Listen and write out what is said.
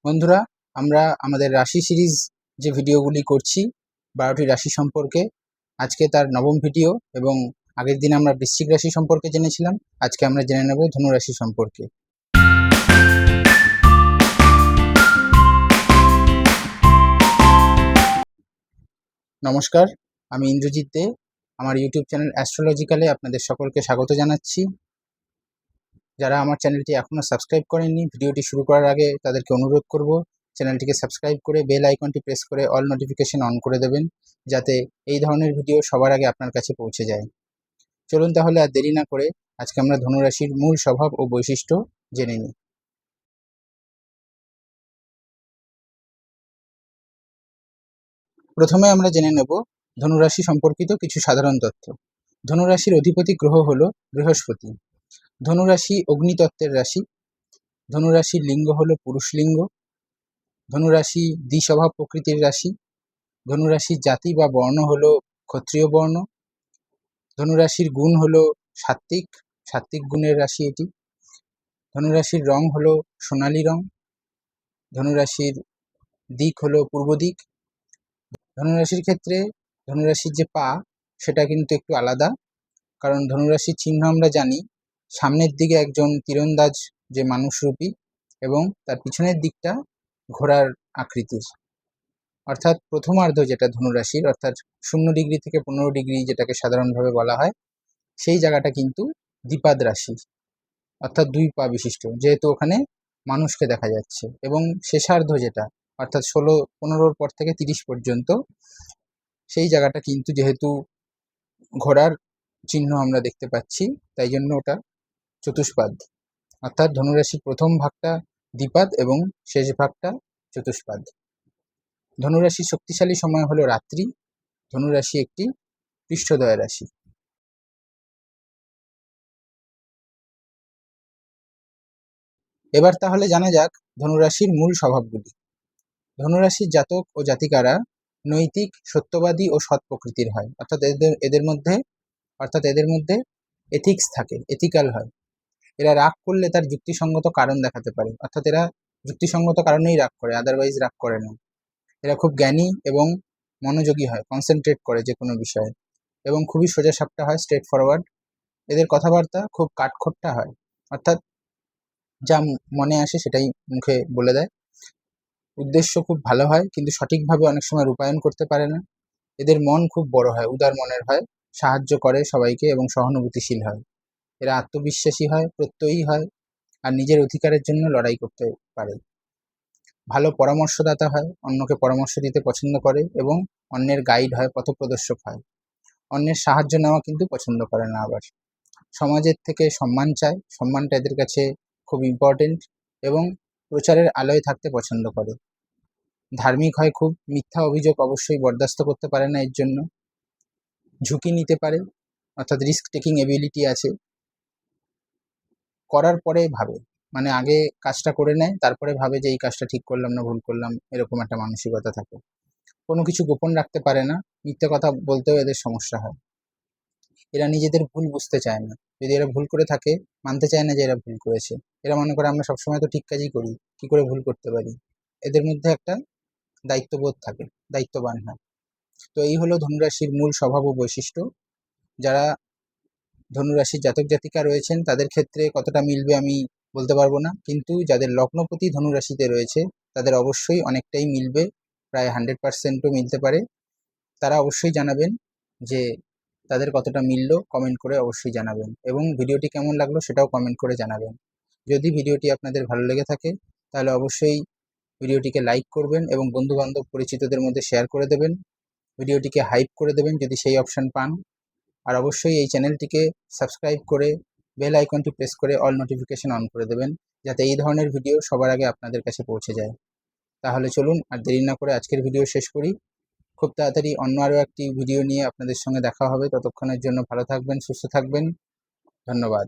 বন্ধুরা, আমরা আমাদের রাশি সিরিজ যে ভিডিওগুলি করছি 12টি রাশি সম্পর্কে, আজকে তার নবম ভিডিও। এবং আগের দিন আমরা বৃশ্চিক রাশি সম্পর্কে জেনেছিলাম, আজকে আমরা জেনে নেব ধনু রাশি সম্পর্কে। নমস্কার, আমি ইন্দ্রজিৎ দে। আমার ইউটিউব চ্যানেল অ্যাস্ট্রোলজিক্যালে আপনাদের সকলকে স্বাগত জানাচ্ছি। যারা আমার চ্যানেলটি এখনও সাবস্ক্রাইব করেননি, ভিডিওটি শুরু করার আগে তাদেরকে অনুরোধ করব চ্যানেলটিকে সাবস্ক্রাইব করে বেল আইকনটি প্রেস করে অল নোটিফিকেশন অন করে দেবেন, যাতে এই ধরনের ভিডিও সবার আগে আপনার কাছে পৌঁছে যায়। চলুন তাহলে আর দেরি না করে আজকে আমরা ধনুরাশির মূল স্বভাব ও বৈশিষ্ট্য জেনে নিই। প্রথমে আমরা জেনে নেব ধনুরাশি সম্পর্কিত কিছু সাধারণ তথ্য। ধনুরাশির অধিপতি গ্রহ হল বৃহস্পতি। ধনুরাশি অগ্নিতত্ত্বের রাশি। ধনুরাশির লিঙ্গ হল পুরুষ লিঙ্গ। ধনুরাশি দ্বিস্বভাব প্রকৃতির রাশি। ধনুরাশির জাতি বা বর্ণ হল ক্ষত্রিয় বর্ণ। ধনুরাশির গুণ হল সাত্ত্বিক, সাত্ত্বিক গুণের রাশি এটি। ধনুরাশির রং হল সোনালী রং। ধনুরাশির দিক হলো পূর্ব দিক। ধনুরাশির ক্ষেত্রে ধনুরাশির যে পা, সেটা কিন্তু একটু আলাদা, কারণ ধনুরাশির চিহ্ন আমরা জানি সামনের দিকে একজন তীরন্দাজ যে মানুষরূপী, এবং তার পিছনের দিকটা ঘোড়ার আকৃতির। অর্থাৎ প্রথমার্ধ যেটা ধনুরাশির, অর্থাৎ 0 ডিগ্রি থেকে 15 ডিগ্রি যেটাকে সাধারণভাবে বলা হয়, সেই জায়গাটা কিন্তু দ্বিপাদ রাশি, অর্থাৎ 2 পা বিশিষ্ট, যেহেতু ওখানে মানুষকে দেখা যাচ্ছে। এবং শেষার্ধ যেটা, অর্থাৎ 15 পর থেকে 30 পর্যন্ত, সেই জায়গাটা কিন্তু যেহেতু ঘোড়ার চিহ্ন আমরা দেখতে পাচ্ছি, তাই জন্য ওটা চতুষ্পাদ। অর্থাৎ ধনুরাশির প্রথম ভাগটা দ্বিপাদ এবং শেষ ভাগটা চতুষ্পাদ। ধনুরাশির শক্তিশালী সময় হলো রাত্রি। ধনুরাশি একটি পৃষ্ঠদ্বয় রাশি। এবার তাহলে জানা যাক ধনুরাশির মূল স্বভাবগুলি। ধনুরাশির জাতক ও জাতিকারা নৈতিক, সত্যবাদী ও সৎ প্রকৃতির হয়। অর্থাৎ এদের মধ্যে এথিক্স থাকে, এথিক্যাল হয়। এরা রাগ করলে তার যুক্তিসঙ্গত কারণ দেখাতে পারে, অর্থাৎ এরা যুক্তিসঙ্গত কারণেই রাগ করে, আদারওয়াইজ রাগ করে না। এরা খুব জ্ঞানী এবং মনোযোগী হয়, কনসেন্ট্রেট করে যে কোনো বিষয়ে, এবং খুবই সোজাসাপটা হয়, স্ট্রেট ফরওয়ার্ড। এদের কথাবার্তা খুব কাঠখোট্টা হয়, অর্থাৎ যা মনে আসে সেটাই মুখে বলে দেয়। উদ্দেশ্য খুব ভালো হয়, কিন্তু সঠিকভাবে অনেক সময় রূপায়ণ করতে পারে না। এদের মন খুব বড় হয়, উদার মনের হয়, সাহায্য করে সবাইকে এবং সহানুভূতিশীল হয়। এরা আত্মবিশ্বাসী হয়, প্রত্যয়ী হয়, আর নিজের অধিকারের জন্য লড়াই করতে পারে। ভালো পরামর্শদাতা হয়, অন্যকে পরামর্শ দিতে পছন্দ করে এবং অন্যের গাইড হয়, পথপ্রদর্শক হয়। অন্যের সাহায্য নেওয়া কিন্তু পছন্দ করে না। আবার সমাজের থেকে সম্মান চায়, সম্মানটা এদের কাছে খুব ইম্পর্টেন্ট, এবং প্রচারের আলোয় থাকতে পছন্দ করে। ধার্মিক হয় খুব, মিথ্যা অভিযোগ অবশ্যই বরদাস্ত করতে পারে না, এর জন্য ঝুঁকি নিতে পারে, অর্থাৎ রিস্ক টেকিং এবিলিটি আছে। করার পরে ভাবে, মানে আগে কাজটা করে নেয়, তারপরে ভাবে যে এই কাজটা ঠিক করলাম না ভুল করলাম, এরকম একটা মানসিকতা থাকে। কোনো কিছু গোপন রাখতে পারে না, মিথ্যে কথা বলতেও এদের সমস্যা হয়। এরা নিজেদের ভুল বুঝতে চায় না, যদি এরা ভুল করে থাকে মানতে চায় না যে এরা ভুল করেছে। এরা মনে করে আমরা সবসময় তো ঠিক কাজই করি, কি করে ভুল করতে পারি। এদের মধ্যে একটা দায়িত্ববোধ থাকে, দায়িত্ববান হয়। তো এই হলো ধনুরাশির মূল স্বভাব ও বৈশিষ্ট্য। যারা ধনুরাশির জাতক জাতিকা রয়েছেন তাদের ক্ষেত্রে কতটা মিলবে আমি বলতে পারবো না, কিন্তু যাদের লগ্নপতি ধনুরাশিতে রয়েছে তাদের অবশ্যই অনেকটাই মিলবে, প্রায় 100%ও মিলতে পারে। তারা অবশ্যই জানাবেন যে তাদের কতটা মিলল, কমেন্ট করে অবশ্যই জানাবেন, এবং ভিডিওটি কেমন লাগলো সেটাও কমেন্ট করে জানাবেন। যদি ভিডিওটি আপনাদের ভালো লেগে থাকে তাহলে অবশ্যই ভিডিওটিকে লাইক করবেন এবং বন্ধুবান্ধব পরিচিতদের মধ্যে শেয়ার করে দেবেন। ভিডিওটিকে হাইপ করে দেবেন যদি সেই অপশান পান। আর অবশ্যই এই চ্যানেলটিকে সাবস্ক্রাইব করে বেল আইকনটি প্রেস করে অল নোটিফিকেশন অন করে দেবেন, যাতে এই ধরনের ভিডিও সবার আগে আপনাদের কাছে পৌঁছে যায়। তাহলে চলুন আর দেরি না করে আজকের ভিডিও শেষ করি। খুব তাড়াতাড়ি অন্য আরও একটি ভিডিও নিয়ে আপনাদের সঙ্গে দেখা হবে। ততক্ষণের জন্য ভালো থাকবেন, সুস্থ থাকবেন। ধন্যবাদ।